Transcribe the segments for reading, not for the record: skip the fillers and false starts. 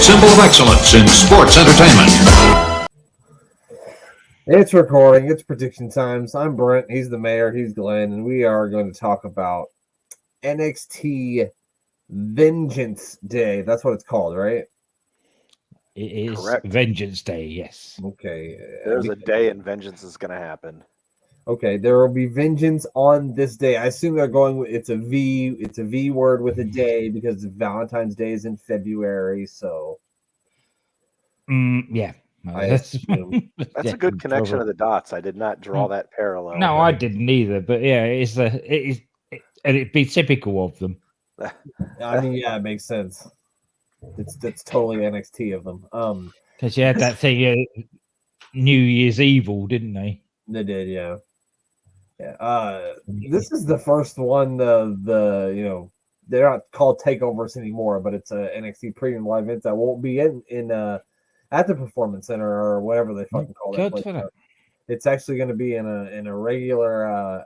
symbol of excellence in sports entertainment. It's recording. It's prediction times. I'm Brent. He's the mayor. He's Glenn. And we are going to talk about NXT Vengeance Day. That's what it's called, right? It is Correct. Vengeance Day, yes. Okay. There's a day and vengeance is going to happen. Okay, there will be vengeance on this day. I assume they're going with it's a V word with a day because Valentine's Day is in February, so Yeah. I assume. That's a good connection of the dots. I did not draw that parallel. No, I didn't either, but yeah, and it'd be typical of them. I mean, yeah, it makes sense. It's totally NXT of them. Because you had that thing, New Year's Evil, didn't they? They did, yeah. Yeah. This is the first one. They're not called takeovers anymore, but it's a NXT premium live event that won't be in at the Performance Center or whatever they fucking call that place. It's actually going to be in a regular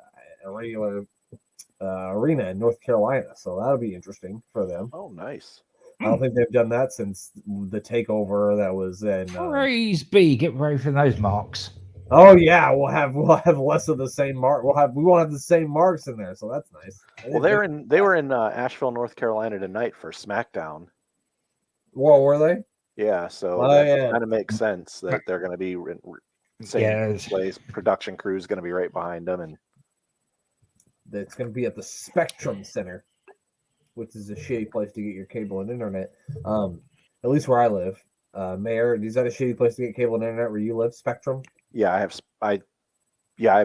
arena in North Carolina, so that'll be interesting for them. Oh, nice. I don't think they've done that since the takeover that was in. Praise be, get ready for those marks. Oh yeah, we'll have less of the same mark. We won't have the same marks in there, so that's nice. Well, they were in Asheville, North Carolina tonight for SmackDown. Well, were they? Yeah, so kind of makes sense that they're going to be same place. Production crew's going to be right behind them, and it's going to be at the Spectrum Center, which is a shitty place to get your cable and internet. At least where I live, Mayor, is that a shitty place to get cable and internet where you live? Spectrum? Yeah, I have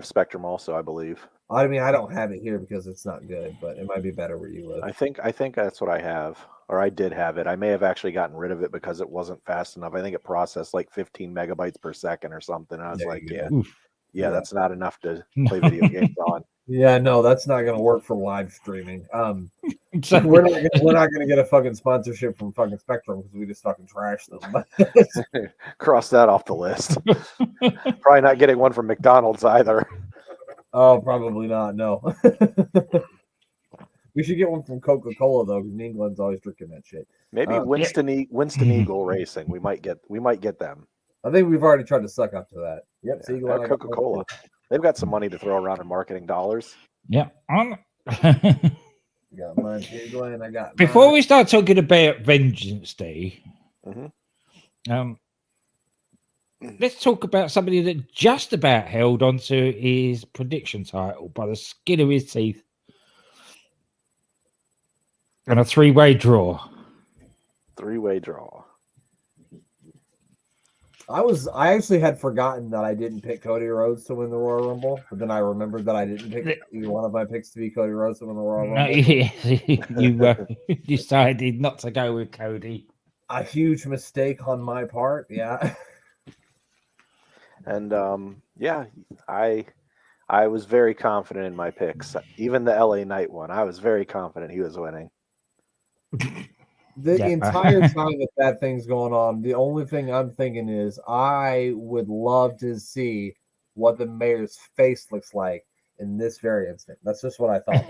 Spectrum also, I believe. I mean, I don't have it here because it's not good, but it might be better where you live. I think that's what I have, or I did have it. I may have actually gotten rid of it because it wasn't fast enough. I think it processed like 15 megabytes per second or something. I was like, yeah, that's not enough to play video games on. Yeah, no, that's not going to work for live streaming. We're not going to get a fucking sponsorship from fucking Spectrum because we just fucking trash them. Cross that off the list. Probably not getting one from McDonald's either. Oh, probably not. No. We should get one from Coca-Cola though, because England's always drinking that shit. Maybe Winston Eagle Racing. We might get them. I think we've already tried to suck up to that. Yep, yeah, Coca-Cola. They've got some money to throw around in marketing dollars. Yeah. Got mine here, Glenn. I got Before we start talking about Vengeance Day, let's talk about somebody that just about held onto his prediction title by the skin of his teeth. And a three-way draw. Three-way draw. I actually had forgotten that I didn't pick Cody Rhodes to win the Royal Rumble, but then I remembered that I didn't pick either one of my picks to be Cody Rhodes to win the Royal Rumble. You decided not to go with Cody. A huge mistake on my part, yeah. And I was very confident in my picks. Even the LA Knight one, I was very confident he was winning. The entire time that thing's going on, the only thing I'm thinking is I would love to see what the mayor's face looks like in this very instant. That's just what I thought.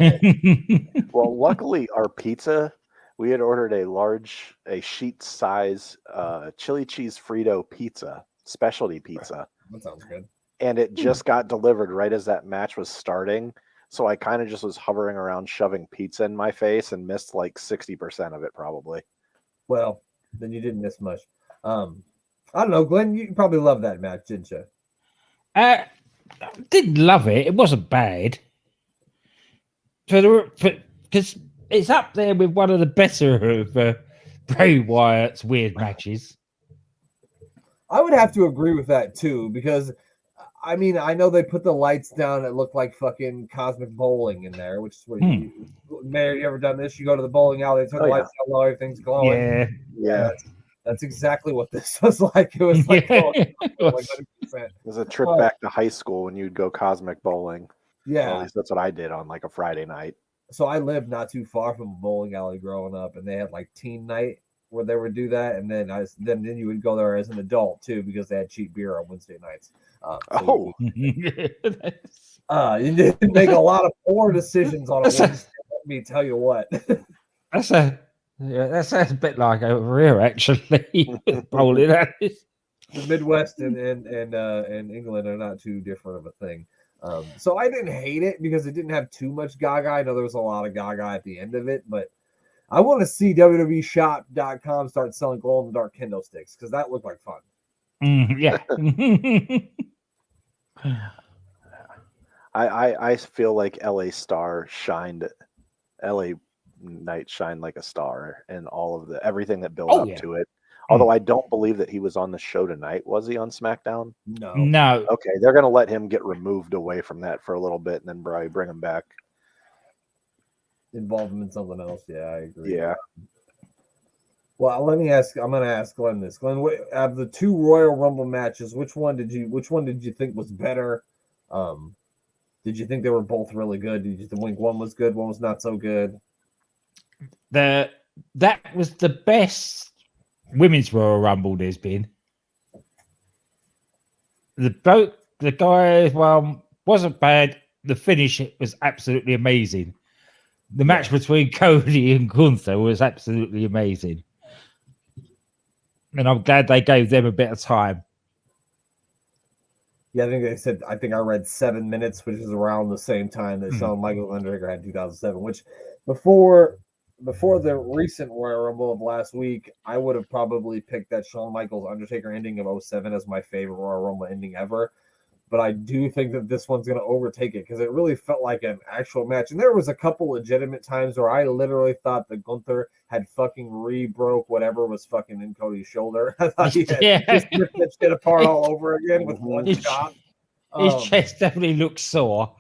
Well, luckily, our pizza, we had ordered a sheet size chili cheese Frito pizza, specialty pizza. That sounds good. And it just got delivered right as that match was starting. So I kind of just was hovering around shoving pizza in my face and missed like 60% of it probably. Well, then you didn't miss much. I don't know, Glenn, you probably loved that match, didn't you? I didn't love it. It wasn't bad. Because it's up there with one of the better of Bray Wyatt's weird matches. I would have to agree with that too, because I mean, I know they put the lights down that look like fucking cosmic bowling in there, which is where Mayor, you ever done this? You go to the bowling alley, they turn the lights down low, everything's glowing. Yeah. That's exactly what this was like. It was like, it was a trip back to high school when you'd go cosmic bowling. Yeah. Well, at least that's what I did on like a Friday night. So I lived not too far from a bowling alley growing up, and they had like teen night where they would do that, and then then you would go there as an adult too because they had cheap beer on Wednesday nights. You didn't make a lot of poor decisions on a Wednesday. Let me tell you what. That's a Yeah, that sounds a bit like over here, actually. Bowling alleys. The Midwest and England are not too different of a thing. So I didn't hate it because it didn't have too much Gaga. I know there was a lot of Gaga at the end of it, but I want to see WWEshop.com start selling glow in the dark kendo sticks because that looked like fun. Yeah. I feel like LA Knight shined like a star in all of everything that built up to it. Although I don't believe that he was on the show tonight. Was he on SmackDown? No. Okay, they're going to let him get removed away from that for a little bit and then probably bring him back. Involve him in something else. Yeah, I agree. Yeah. Well, let me ask. I'm going to ask Glenn this. Glenn, of the two Royal Rumble matches, which one did you think was better? Did you think they were both really good? Did you think one was good, one was not so good? That was the best Women's Royal Rumble there's been. The guy wasn't bad. The finish was absolutely amazing. The match between Cody and Gunther was absolutely amazing. And I'm glad they gave them a bit of time. Yeah, I think they said, I read 7 minutes, which is around the same time that Shawn Michaels and Undertaker had in 2007, which before the recent Royal Rumble of last week, I would have probably picked that Shawn Michaels Undertaker ending of 2007 as my favorite Royal Rumble ending ever. But I do think that this one's going to overtake it because it really felt like an actual match. And there was a couple legitimate times where I literally thought that Gunther had fucking re-broke whatever was fucking in Cody's shoulder. I thought he had just ripped that shit apart all over again with one shot. His chest definitely looks sore.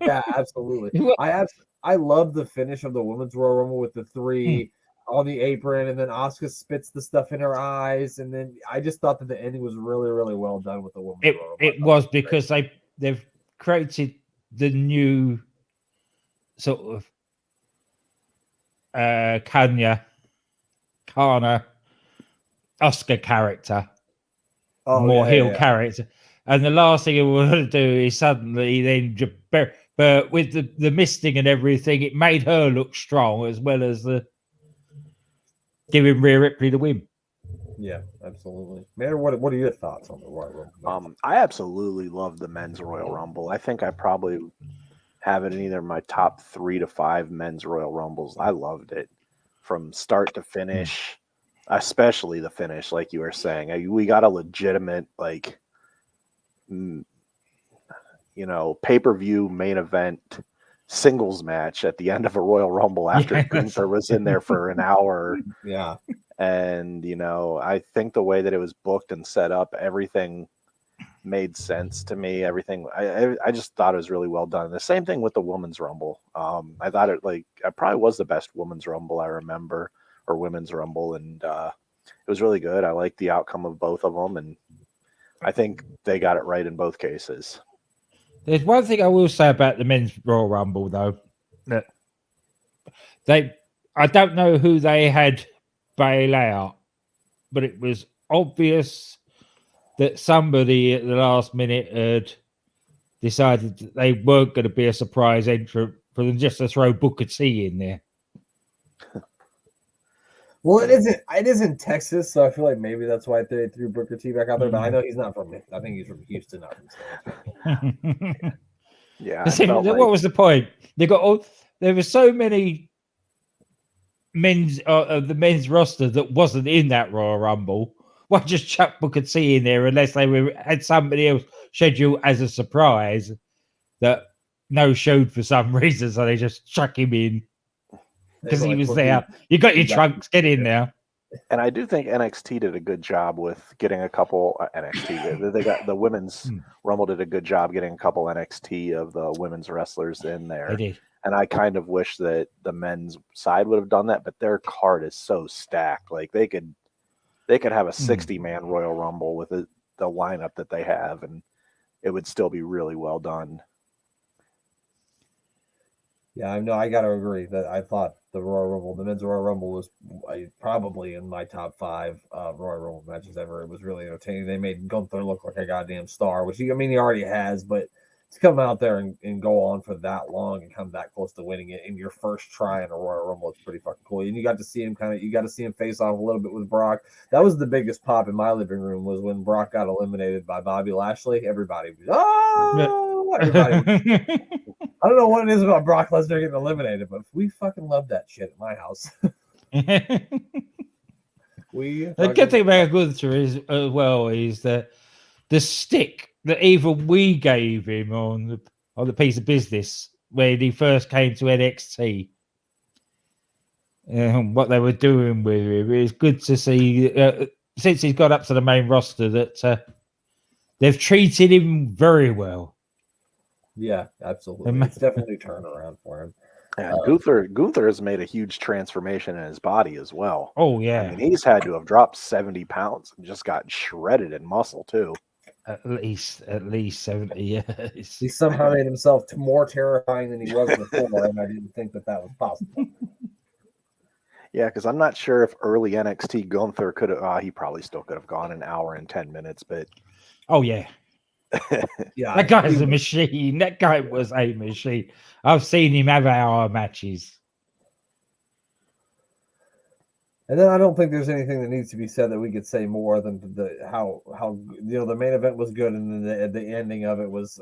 Yeah, absolutely. I love the finish of the Women's Royal Rumble with the three on the apron, and then Asuka spits the stuff in her eyes, and then I just thought that the ending was really, really well done with the Women's Royal Rumble. It was because they've created the new sort of Kana Asuka character, more heel character. And the last thing it want to do is suddenly then, but with the misting and everything, it made her look strong as well as giving Rhea Ripley the win. Yeah, absolutely. Mayor, what are your thoughts on the Royal Rumble? I absolutely love the men's Royal Rumble. I think I probably have it in either my top 3 to 5 men's Royal Rumbles. I loved it from start to finish, especially the finish, like you were saying. We got a legitimate, pay-per-view main event singles match at the end of a Royal Rumble after Gunther was in there for an hour. Yeah. And, I think the way that it was booked and set up, everything made sense to me. Everything, I just thought it was really well done. The same thing with the Women's Rumble. I thought it probably was the best Women's Rumble I remember, or Women's Rumble. And it was really good. I liked the outcome of both of them. And I think they got it right in both cases. There's one thing I will say about the men's Royal Rumble, though, that I don't know who they had bail out, but it was obvious that somebody at the last minute had decided that they weren't going to be a surprise entrant for them just to throw Booker T in there. Well, it isn't Texas, so I feel like maybe that's why they threw Booker T back out there. But I know he's not from. I think he's from Houston, not from South. Yeah. What was the point? There were so many men's of the men's roster that wasn't in that Royal Rumble. Why just chuck Booker T in there unless they had somebody else scheduled as a surprise that no showed for some reason, so they just chuck him in. Because he was there. You got your trunks, get in there. And I do think NXT did a good job with getting a couple NXT. They got the women's Rumble did a good job getting a couple NXT of the women's wrestlers in there. They did. And I kind of wish that the men's side would have done that, but their card is so stacked. Like they could have a 60-man Royal Rumble with the lineup that they have, and it would still be really well done. Yeah, I know. I got to agree that I thought the men's Royal Rumble was probably in my top 5 Royal Rumble matches ever. It was really entertaining. They made Gunther look like a goddamn star, which he already has, but come out there and go on for that long and come that close to winning it in your first try in a Royal Rumble. It's pretty fucking cool. And you got to see him face off a little bit with Brock. That was the biggest pop in my living room was when Brock got eliminated by Bobby Lashley. Everybody was, everybody. I don't know what it is about Brock Lesnar getting eliminated, but we fucking love that shit at my house. The good thing about Gunther is as well is that the stick that even we gave him on the piece of business when he first came to NXT, what they were doing with him, it's good to see since he's got up to the main roster that they've treated him very well. Yeah, absolutely. It's definitely a turnaround for him. Yeah, Gunther has made a huge transformation in his body as well. Oh yeah, I mean he's had to have dropped 70 pounds and just got shredded in muscle too. At least 70 years. He somehow made himself more terrifying than he was before, and I didn't think that was possible. Yeah, because I'm not sure if early NXT Gunther could have. He probably still could have gone an hour and 10 minutes, but oh yeah. Yeah, that guy's a machine. That guy was a machine. I've seen him have hour matches. And then I don't think there's anything that needs to be said that we could say more than how the main event was good, and then the ending of it was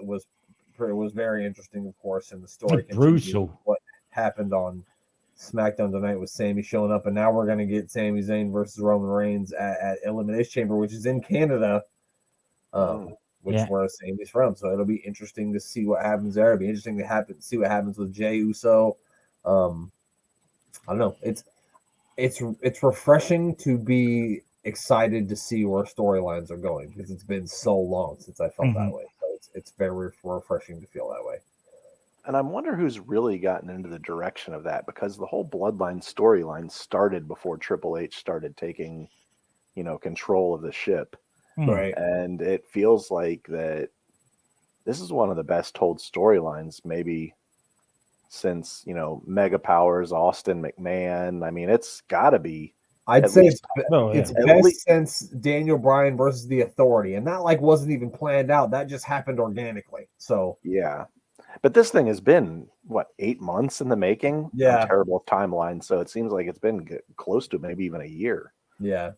very interesting, of course, and the story brutal. What happened on SmackDown tonight with Sami showing up, and now we're going to get Sami Zayn versus Roman Reigns at Elimination Chamber, which is in Canada. Where Sami's from. So it'll be interesting to see what happens there. It'll be interesting to see what happens with Jey Uso. I don't know. It's refreshing to be excited to see where storylines are going because it's been so long since I felt that way. So it's very refreshing to feel that way. And I wonder who's really gotten into the direction of that because the whole Bloodline storyline started before Triple H started taking, control of the ship. Right. And it feels like that this is one of the best told storylines maybe since, Mega Powers, Austin McMahon. I mean, it's got to be. I'd say it's best since Daniel Bryan versus The Authority. And that wasn't even planned out. That just happened organically. So yeah. But this thing has been, 8 months in the making? Yeah. Terrible timeline. So it seems like it's been close to maybe even a year. Yeah.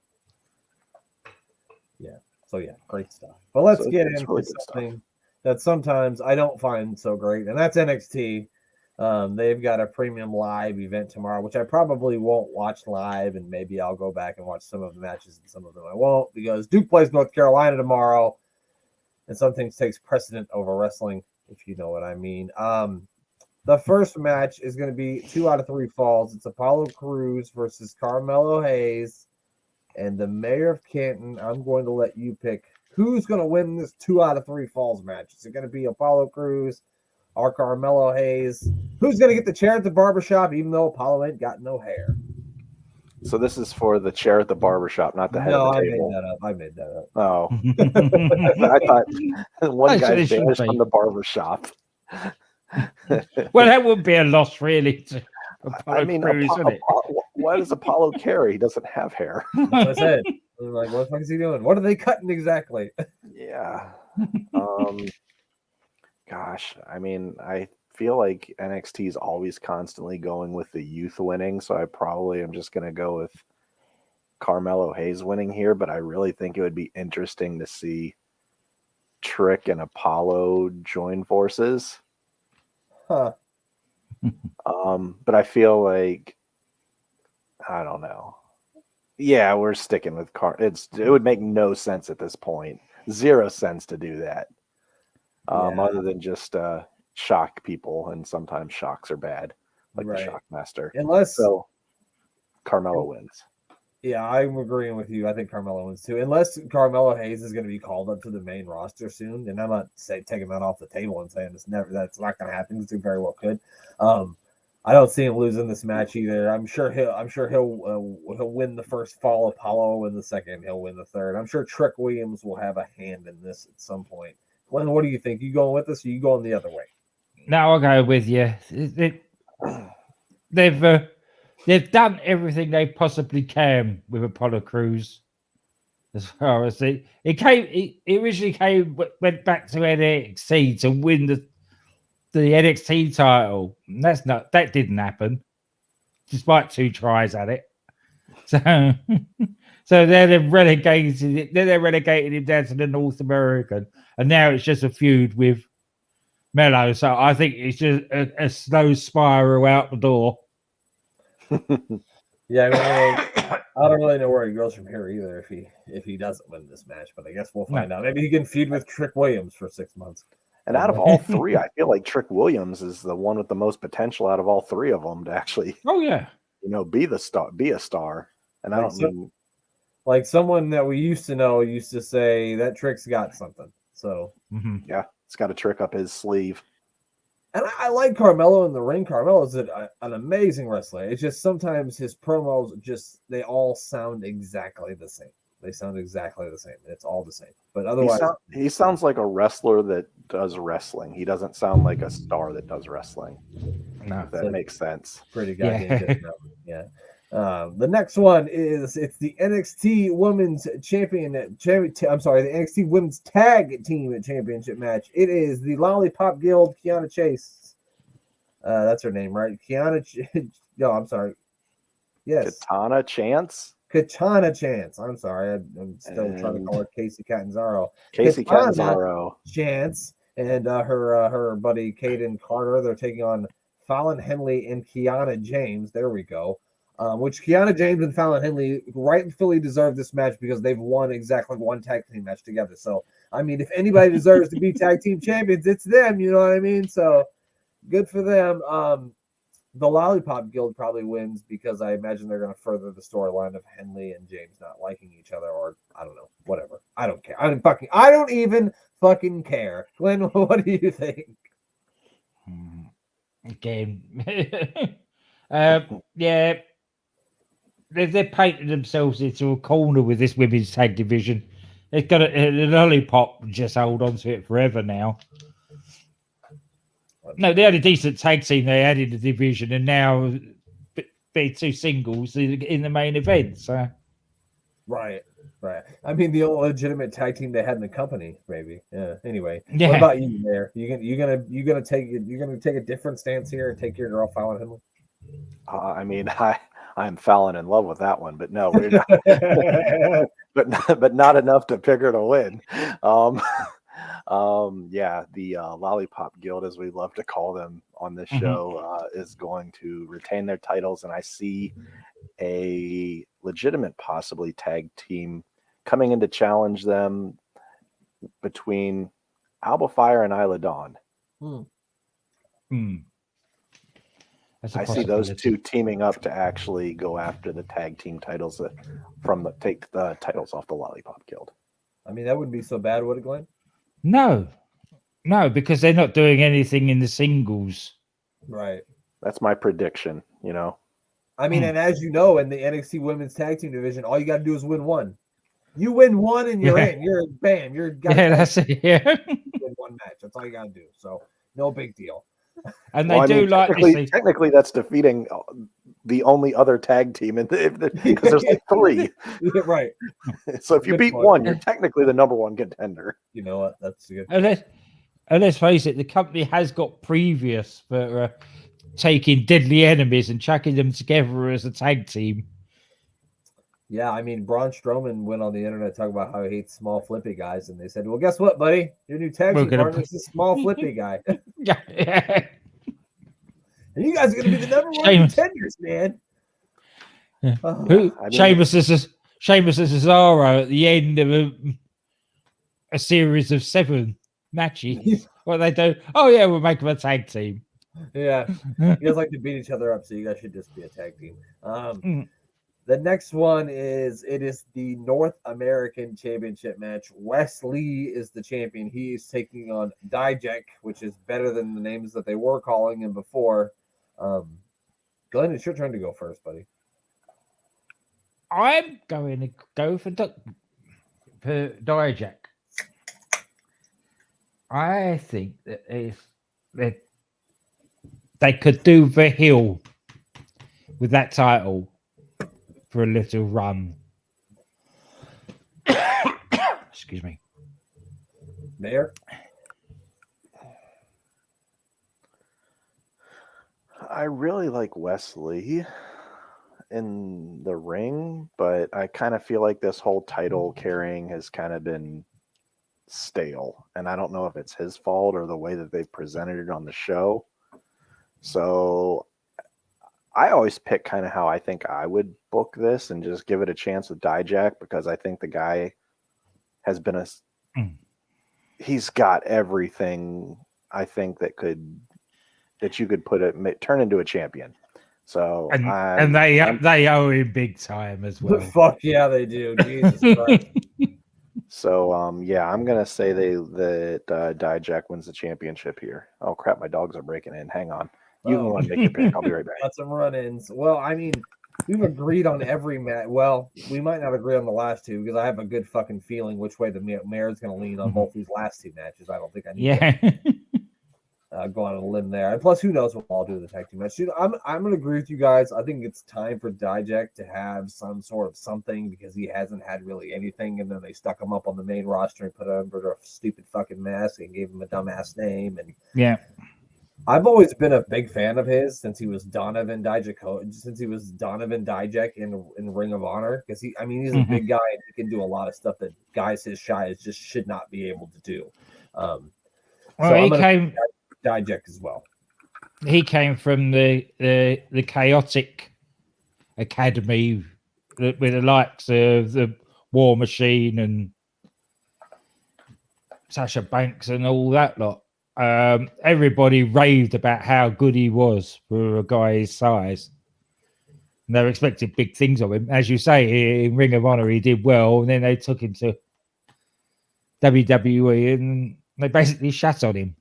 Yeah. So yeah, great stuff. But let's get into really something that sometimes I don't find so great, and that's NXT. They've got a premium live event tomorrow, which I probably won't watch live, and maybe I'll go back and watch some of the matches and some of them I won't, because Duke plays North Carolina tomorrow, and some things takes precedent over wrestling, if you know what I mean. The first match is going to be 2 out of 3 falls. It's Apollo Crews versus Carmelo Hayes. And the mayor of Canton, I'm going to let you pick who's going to win this 2 out of 3 falls match. Is it going to be Apollo Crews or Carmelo Hayes? Who's going to get the chair at the barbershop, even though Apollo ain't got no hair? So this is for the chair at the barbershop, not the head of the table. I made that up. Oh. I thought one guy's banished from the barbershop. Well, that would be a loss, really. To Apollo Crews, why does Apollo care? He doesn't have hair. That's what I said. I'm like, what the fuck is he doing? What are they cutting exactly? Yeah. Gosh, I mean, I feel like NXT is always constantly going with the youth winning, so I probably am just going to go with Carmelo Hayes winning here, but I really think it would be interesting to see Trick and Apollo join forces. Huh. But I feel like I don't know. Yeah, we're sticking with it would make no sense at this point. 0 sense to do that. Other than just shock people, and sometimes shocks are bad, like the Shockmaster. So Carmelo wins. Yeah, I'm agreeing with you. I think Carmelo wins too. Unless Carmelo Hayes is going to be called up to the main roster soon, and I'm not taking that off the table and saying that's not going to happen. It very well could. I don't see him losing this match either. I'm sure he'll win the first fall. Apollo in the second. He'll win the third. I'm sure Trick Williams will have a hand in this at some point. Glenn, what do you think? You going with us, or you going the other way? No, I'll go with you. They've done everything they possibly can with Apollo Crews. As far as it came, it originally went back to NXT to win the NXT title. And that didn't happen, despite 2 tries at it. So, so they're relegated it. They're relegated him down to the North American, and now it's just a feud with Mello. So I think it's just a slow spiral out the door. Yeah, I mean, I don't really know where he goes from here either if he doesn't win this match, but I guess we'll find out. Maybe he can feud with Trick Williams for 6 months. And out of all 3, I feel like Trick Williams is the one with the most potential out of all 3 of them to actually, be a star. And I don't mean like someone that we used to know used to say that Trick's got something. So yeah, it's got a trick up his sleeve. And I like Carmelo in the ring. Carmelo's an amazing wrestler. It's just sometimes his promos they all sound exactly the same. They sound exactly the same. It's all the same. But otherwise, he sounds like a wrestler that does wrestling. He doesn't sound like a star that does wrestling. No, if that makes sense. Pretty goddamn good. Yeah. The next one it's the NXT Women's I'm sorry, the NXT Women's Tag Team Championship match. It is the Lollipop Guild, Kiana Chase. That's her name, right? No, I'm sorry. Yes. Katana Chance. I'm sorry. I'm still trying to call her Casey Catanzaro. Chance and her buddy Caden Carter. They're taking on Fallon Henley and Kiana James. There we go. Which Kiana James and Fallon Henley rightfully deserve this match because they've won exactly 1 tag team match together. So, I mean, if anybody deserves to be tag team champions, it's them. You know what I mean? So, good for them. The Lollipop Guild probably wins because I imagine they're going to further the storyline of Henley and James not liking each other, or I don't know, whatever. I don't care. I don't even fucking care. Glenn, what do you think? Okay. Yeah. They're painting themselves into a corner with this women's tag division. They've got a Lollipop just hold on to it forever now. No, they had a decent tag team they had in the division, and now be 2 singles in the main event. So, right. I mean, the only legitimate tag team they had in the company, maybe. Yeah. Anyway, what about you there? You gonna take a different stance here and take your girl Fallon Henley? I mean, I'm falling in love with that one, but no, we're not. but not enough to pick her to win. The Lollipop Guild, as we love to call them on this show, is going to retain their titles, and I see a legitimate, possibly tag team coming in to challenge them between Alba Fire and Isla Dawn. I see those 2 teaming up to actually go after the tag team titles take the titles off the Lollipop Guild. I mean, that wouldn't be so bad, would it, Glenn? No, because they're not doing anything in the singles. Right. That's my prediction, I mean, and as you know, in the NXT Women's Tag Team Division, all you got to do is win 1. You win 1 and you're in. You're bam. That's it. Yeah. Win 1 match. That's all you got to do. So no big deal. And they technically that's defeating the only other tag team because there's like 3. Right. So if you beat 1, you're technically the number 1 contender. You know what? That's good. And let's face it, the company has got previous for taking deadly enemies and chucking them together as a tag team. Yeah, I mean, Braun Strowman went on the internet talking about how he hates small flippy guys, and they said, "Well, guess what, buddy? Your new tag team partner is a small flippy guy." Yeah. And you guys are going to be the number 1 contenders, man. Yeah. Sheamus is Cesaro at the end of a series of 7 matches. What they do? Oh yeah, we'll make them a tag team. Yeah, you guys like to beat each other up, so you guys should just be a tag team. The next one is the North American Championship match. Wes Lee is the champion. He is taking on Dijak, which is better than the names that they were calling him before. Glenn, it's your turn to go first, buddy. I'm going to go for Dijak. I think that they could do the heel with that title for a little run. Excuse me. Mayor? I really like Wesley in the ring, but I kind of feel like this whole title carrying has kind of been stale, and I don't know if it's his fault or the way that they've presented it on the show. So I always pick kind of how I think I would book this and just give it a chance with Dijak, because I think the guy has been he's got everything I think that you could turn into a champion. So and they owe him big time as well. Fuck yeah, they do. Jesus Christ. So I'm gonna say that Dijak wins the championship here. Oh crap, my dogs are breaking in. Hang on. You can go and make your pick. I'll be right back. Got some run-ins. Well, I mean, we've agreed on every match. Well, we might not agree on the last two because I have a good fucking feeling which way the mayor's going to lean on both these last two matches. I don't think I need to go on a limb there. And plus, who knows what I'll do with the tag team match. Dude, I'm going to agree with you guys. I think it's time for Dijak to have some sort of something because he hasn't had really anything. And then they stuck him up on the main roster and put him under a stupid fucking mask and gave him a dumbass name. And yeah. I've always been a big fan of his since he was Donovan Dijak in Ring of Honor, because he's a big guy and he can do a lot of stuff that guys his size just should not be able to do. He came Dijak as well. He came from the chaotic academy with the likes of the War Machine and Sasha Banks and all that lot. Everybody raved about how good he was for a guy his size. And they were expecting big things of him. As you say, in Ring of Honor, he did well. And then they took him to WWE and they basically shat on him.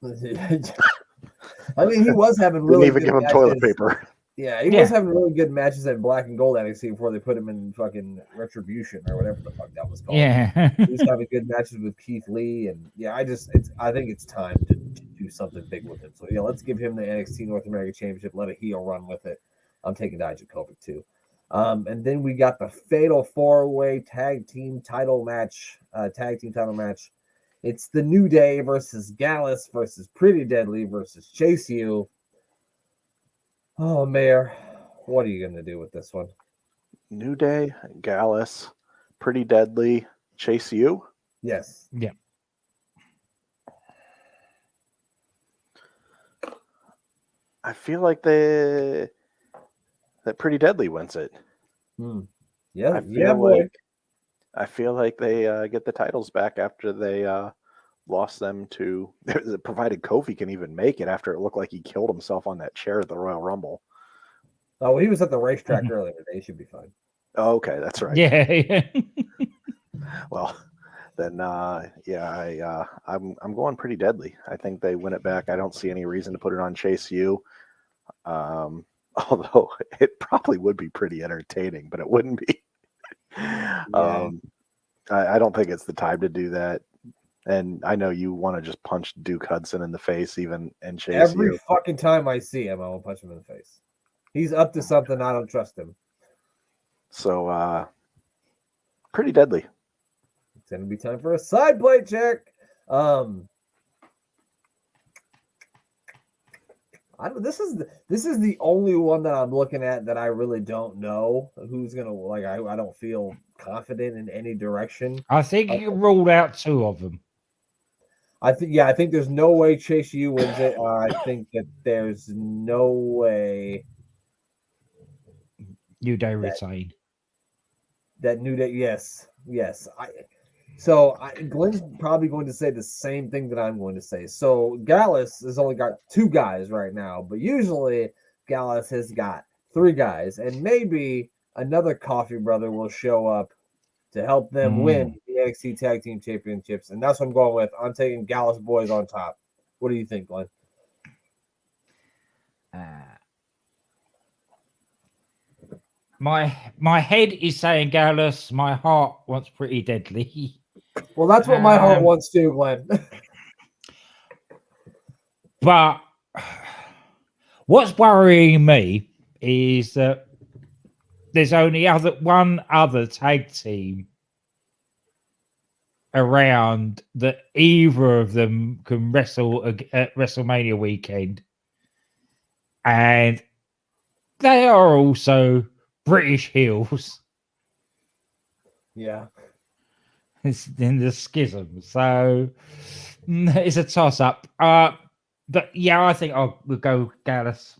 I mean, he was having really didn't even give him toilet paper. Yeah, he was having really good matches at Black and Gold NXT before they put him in fucking Retribution or whatever the fuck that was called. Yeah. He was having good matches with Keith Lee, and I think it's time to do something big with him. So yeah, let's give him the NXT North American Championship, let a heel run with it. I'm taking Dijakovic too. And then we got the Fatal 4-Way Tag Team Title Match. It's the New Day versus Gallus versus Pretty Deadly versus Chase U. Oh, Mayor, what are you going to do with this one? New Day, Gallus, Pretty Deadly, Chase U? Yes. Yeah. I feel like that Pretty Deadly wins it. Yeah, I feel like they get the titles back after they lost them to, provided Kofi can even make it after it looked like he killed himself on that chair at the Royal Rumble. Oh, well, he was at the racetrack earlier today. He should be fine. Oh, okay, that's right. Yeah. Well, then, I'm going Pretty Deadly. I think they win it back. I don't see any reason to put it on Chase U. Although it probably would be pretty entertaining, but it wouldn't be. I don't think it's the time to do that. And I know you want to just punch Duke Hudson in the face, and Chase every fucking time I see him, I will punch him in the face. He's up to something. I don't trust him. So, Pretty Deadly. It's gonna be time for a side plate check. This is the only one that I'm looking at that I really don't know who's gonna like. I don't feel confident in any direction. I think you can rule out two of them. I think there's no way Chase U wins it. I think that there's no way New Day retain. That New Day, yes. Glenn's probably going to say the same thing that I'm going to say. So Gallus has only got 2 guys right now, but usually Gallus has got 3 guys, and maybe another Coffee brother will show up to help them win the NXT Tag Team Championships, and that's what I'm going with. I'm taking Gallus boys on top. What do you think, Glenn? My head is saying Gallus. My heart wants Pretty Deadly. Well, that's what my heart wants too, Glenn. But what's worrying me is that there's only one other tag team around that either of them can wrestle at WrestleMania weekend, and they are also British heels. Yeah. It's in the schism, so it's a toss-up. But yeah, I think we'll go Gallus.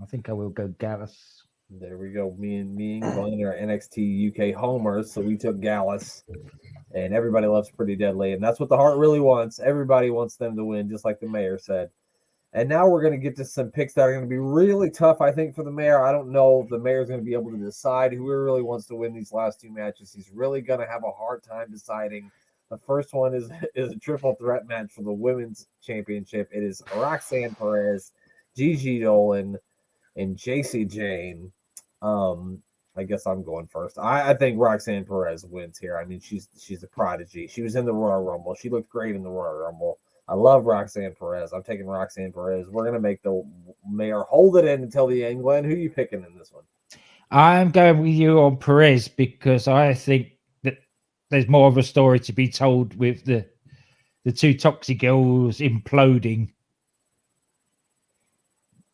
I think I will go Gallus. There we go. Me and Glenn are NXT UK homers, so we took Gallus. And everybody loves Pretty Deadly, and that's what the heart really wants. Everybody wants them to win, just like the mayor said. And now we're going to get to some picks that are going to be really tough, I think, for the mayor. I don't know if the mayor's going to be able to decide who really wants to win these last two matches. He's really going to have a hard time deciding. The first one is a triple threat match for the women's championship. It is Roxanne Perez, Gigi Dolan, and JC Jane. I guess I'm going first. I think Roxanne Perez wins here. I mean, she's a prodigy. She was in the Royal Rumble. She looked great in the Royal Rumble. I love Roxanne Perez. I'm taking Roxanne Perez. We're going to make the mayor hold it in until the end. Glenn, who are you picking in this one? I'm going with you on Perez because I think that there's more of a story to be told with the two Toxic Girls imploding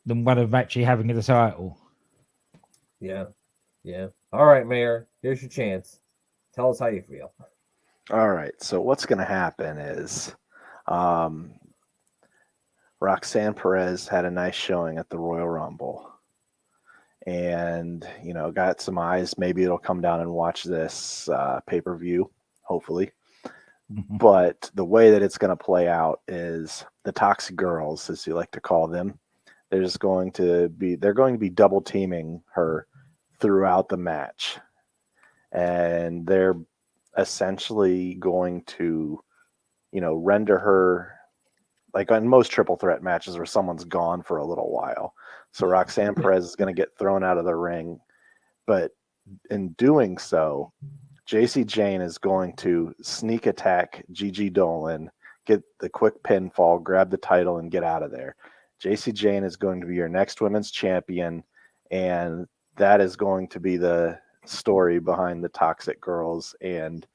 than one of them actually having the title. Yeah. All right, Mayor. Here's your chance. Tell us how you feel. All right. So what's going to happen is Roxanne Perez had a nice showing at the Royal Rumble. And, got some eyes. Maybe it'll come down and watch this pay-per-view, hopefully. Mm-hmm. But the way that it's going to play out is the Toxic Girls, as you like to call them, they're going to be double teaming her throughout the match. And they're essentially going to, render her like on most triple threat matches where someone's gone for a little while. So Roxanne Perez is going to get thrown out of the ring. But in doing so, JC Jane is going to sneak attack Gigi Dolan, get the quick pinfall, grab the title, and get out of there. JC Jane is going to be your next women's champion, and that is going to be the story behind the Toxic Girls and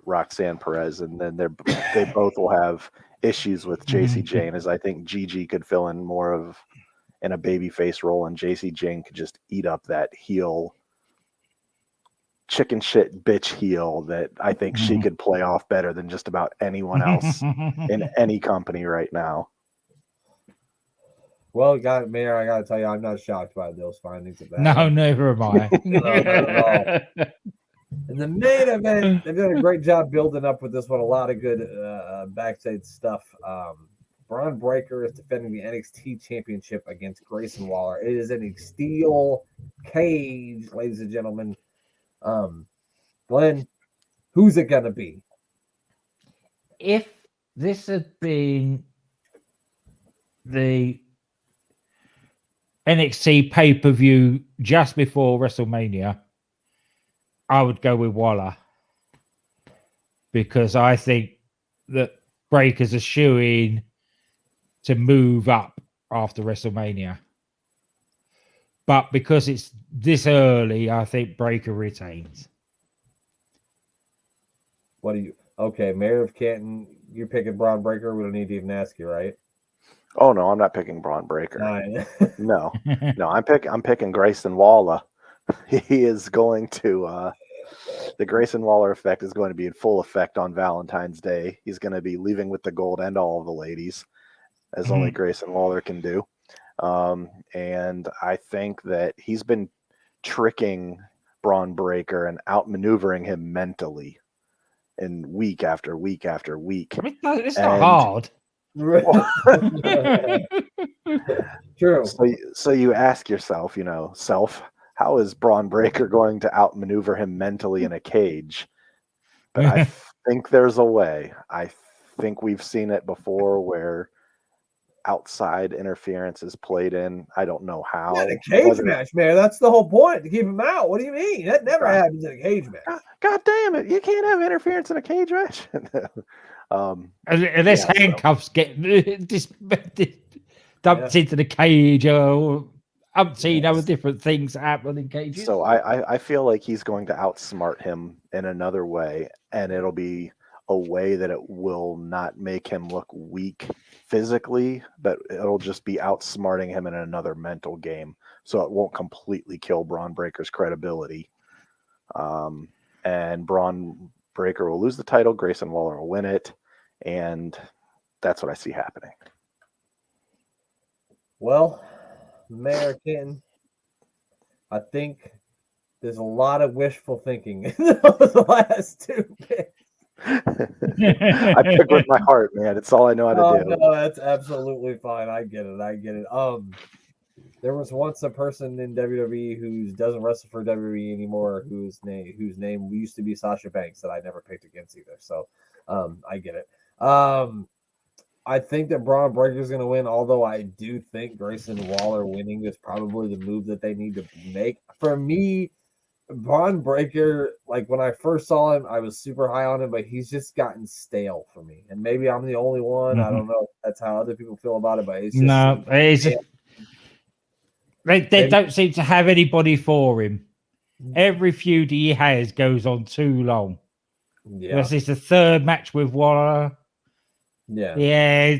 Roxanne Perez, and then they both will have issues with JC Jane, as I think Gigi could fill in more of in a babyface role, and JC Jane could just eat up that heel, chicken shit bitch heel that I think she could play off better than just about anyone else in any company right now. Well, Mayor, I got to tell you, I'm not shocked by those findings of that. No, never am I. No, not at all. In the main event, they've done a great job building up with this one. A lot of good backstage stuff. Braun Breaker is defending the NXT Championship against Grayson Waller. It is in a steel cage, ladies and gentlemen. Glenn, who's it going to be? If this had been the NXT pay-per-view just before WrestleMania, I would go with Waller because I think that Breaker's a shoo-in to move up after WrestleMania. But because it's this early, I think Breaker retains. What do you? Okay, Mayor of Canton, you're picking Braun Breaker. We don't need to even ask you, right? Oh no, I'm not picking Braun Breaker. No, I'm picking Grayson Waller. He is going to the Grayson Waller effect is going to be in full effect on Valentine's Day. He's going to be leaving with the gold and all of the ladies, as only Grayson Waller can do. And I think that he's been tricking Braun Breaker and outmaneuvering him mentally in week after week after week. I mean, it's not hard. True. So you ask yourself, how is Braun Breaker going to outmaneuver him mentally in a cage? But I think there's a way. I think we've seen it before where outside interference is played in. I don't know how. Yeah, a cage match, man. That's the whole point, to keep him out. What do you mean? That never happens in a cage match. God damn it. You can't have interference in a cage match. Unless handcuffs get dumped into the cage or umpteen other different things happen in cages. So I feel like he's going to outsmart him in another way, and it'll be a way that it will not make him look weak physically, but it'll just be outsmarting him in another mental game. So it won't completely kill Braun Breaker's credibility. And Braun Breaker will lose the title. Grayson Waller will win it. And that's what I see happening. Well, Mayor Kenton, I think there's a lot of wishful thinking in those last 2 picks. I pick with my heart, man. It's all I know how to do. No, that's absolutely fine. I get it. There was once a person in WWE who doesn't wrestle for WWE anymore, whose name used to be Sasha Banks, that I never picked against either. So, I get it. I think that Braun Breaker is going to win, although I do think Grayson Waller winning is probably the move that they need to make. For me, Braun Breaker, like when I first saw him, I was super high on him, but he's just gotten stale for me. And maybe I'm the only one. I don't know if that's how other people feel about it, but it's just they don't seem to have anybody for him. Every feud he has goes on too long. Yeah. This is the third match with Waller. Yeah.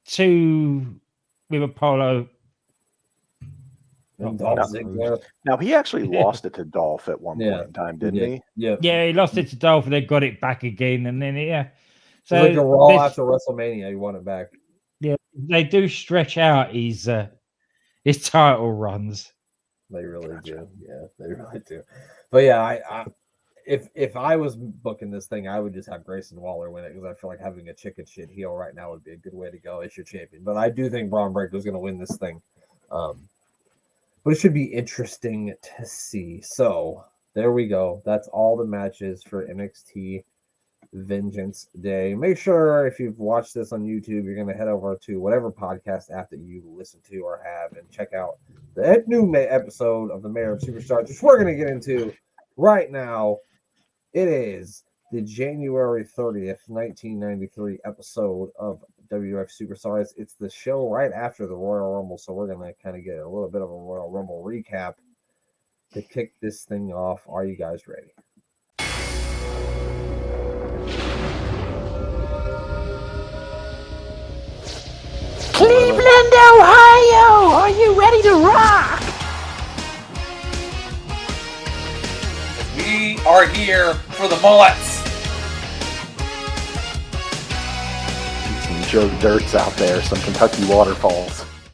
2 with Apollo. Now he actually lost it to Dolph at one point in time, didn't he? Yeah, he lost it to Dolph and then got it back again, and then so like a Raw after WrestleMania, he won it back. Yeah, they do stretch out his title runs. They really do. Yeah, they really do. But yeah, if I was booking this thing, I would just have Grayson Waller win it, because I feel like having a chicken shit heel right now would be a good way to go as your champion. But I do think Braun Breaker is going to win this thing. But it should be interesting to see. So there we go. That's all the matches for NXT Vengeance Day. Make sure if you've watched this on YouTube, you're going to head over to whatever podcast app that you listen to or have and check out the new episode of the Mayor of Superstars, which we're going to get into right now. It is the January 30th, 1993 episode of WF Superstars. It's the show right after the Royal Rumble, so we're going to kind of get a little bit of a Royal Rumble recap to kick this thing off. Are you guys ready? Cleveland, Ohio, are you ready to rock? We are here for the mullets. Some Joe Dirts out there, some Kentucky waterfalls.